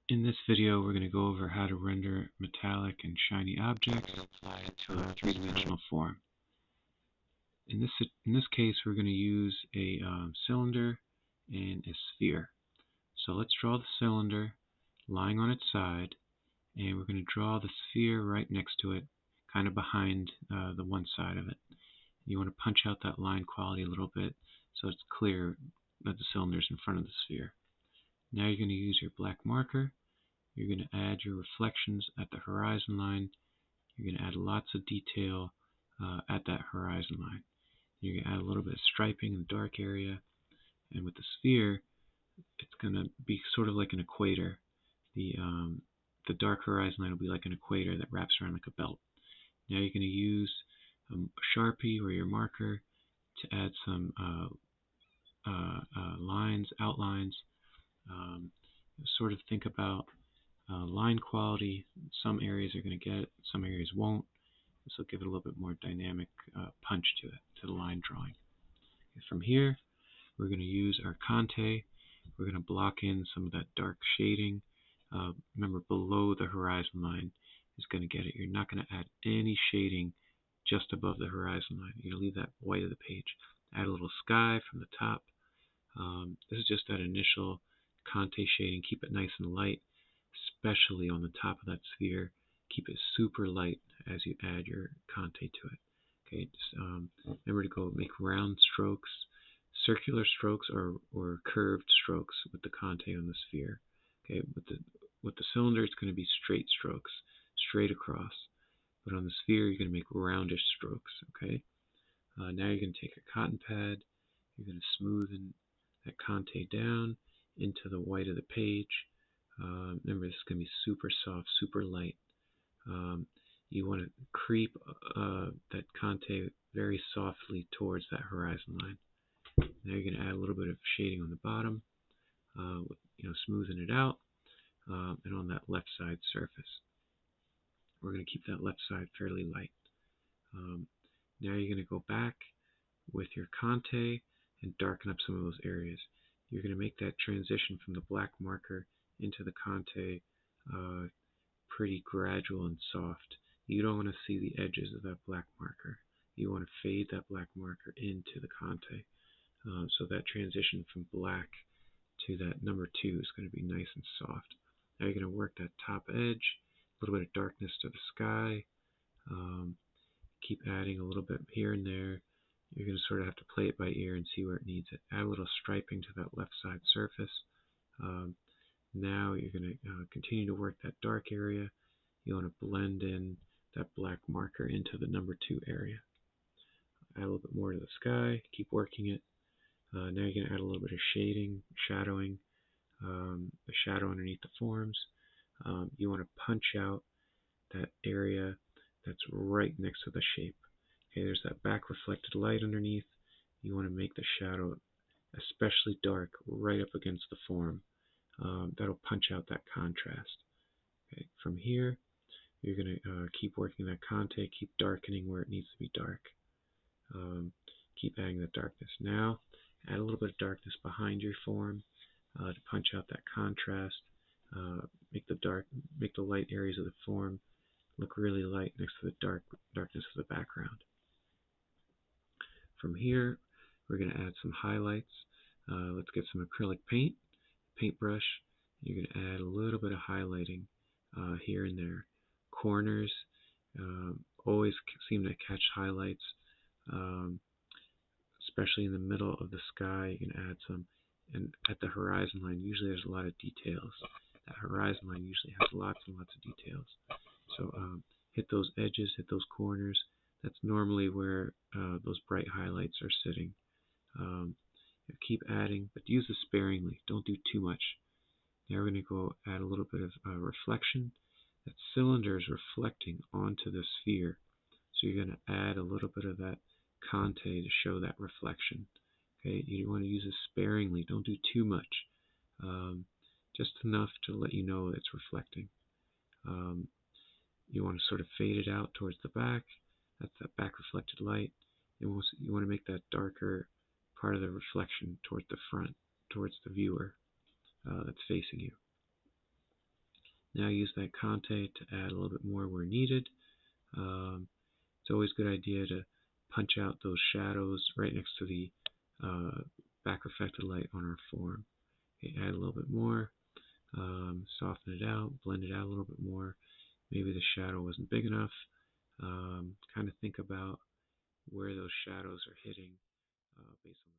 In this video, we're going to go over how to render metallic and shiny objects to a three-dimensional form. In this case, we're going to use a cylinder and a sphere. So let's draw the cylinder lying on its side, and we're going to draw the sphere right next to it, kind of behind the one side of it. You want to punch out that line quality a little bit so it's clear that the cylinder is in front of the sphere. Now you're going to use your black marker. You're going to add your reflections at the horizon line. You're going to add lots of detail at that horizon line. You're going to add a little bit of striping in the dark area. And with the sphere, it's going to be sort of like an equator. The dark horizon line will be like an equator that wraps around like a belt. Now you're going to use a Sharpie or your marker to add some outlines. Sort of think about line quality. Some areas are going to get it, some areas won't. This will give it a little bit more dynamic punch to it, to the line drawing. And from here, we're going to use our conté. We're going to block in some of that dark shading. Remember, below the horizon line is going to get it. You're not going to add any shading just above the horizon line. You're going to leave that white of the page. Add a little sky from the top. This is just that initial conté shading. Keep it nice and light, especially on the top of that sphere. Keep it super light as you add your conté to it. Okay, just remember to go make round strokes, circular strokes, or curved strokes with the conté on the sphere. Okay, with the cylinder, it's going to be straight strokes, straight across. But on the sphere, you're going to make roundish strokes. Okay. Now you're going to take a cotton pad. You're going to smoothen that conté down into the white of the page. Remember, this is going to be super soft, super light. You want to creep that conté very softly towards that horizon line. Now you're going to add a little bit of shading on the bottom, smoothing it out, and on that left side surface. We're going to keep that left side fairly light. Now you're going to go back with your conté and darken up some of those areas. You're going to make that transition from the black marker into the conté pretty gradual and soft. You don't want to see the edges of that black marker. You want to fade that black marker into the conté. So that transition from black to that number 2 is going to be nice and soft. Now you're going to work that top edge, a little bit of darkness to the sky. Keep adding a little bit here and there. You're going to sort of have to play it by ear and see where it needs it. Add a little striping to that left side surface. Now you're going to continue to work that dark area. You want to blend in that black marker into the number 2 area. Add a little bit more to the sky. Keep working it. Now you're going to add a little bit of shading, shadowing, the shadow underneath the forms. You want to punch out that area that's right next to the shape. Okay, there's that back reflected light underneath. You want to make the shadow especially dark right up against the form. That'll punch out that contrast. Okay, from here, you're going to keep working that conté, keep darkening where it needs to be dark. Keep adding that darkness. Now, add a little bit of darkness behind your form to punch out that contrast. Make the light areas of the form look really light next to the darkness of the background. From here, we're going to add some highlights. Let's get some acrylic paintbrush. You're going to add a little bit of highlighting here and there. Corners always seem to catch highlights, especially in the middle of the sky. You can add some, and at the horizon line, usually there's a lot of details. That horizon line usually has lots and lots of details. So hit those edges, hit those corners. That's normally where those bright highlights are sitting. Keep adding, but use this sparingly. Don't do too much. Now we're going to go add a little bit of reflection. That cylinder is reflecting onto the sphere. So you're going to add a little bit of that conté to show that reflection. Okay, you want to use this sparingly. Don't do too much. Just enough to let you know it's reflecting. You want to sort of fade it out towards the back. That's that back reflected light. You want to make that darker part of the reflection towards the front, towards the viewer that's facing you. Now use that conté to add a little bit more where needed. It's always a good idea to punch out those shadows right next to the back reflected light on our form. Okay, add a little bit more, soften it out, blend it out a little bit more. Maybe the shadow wasn't big enough. Kind of think about where those shadows are hitting based on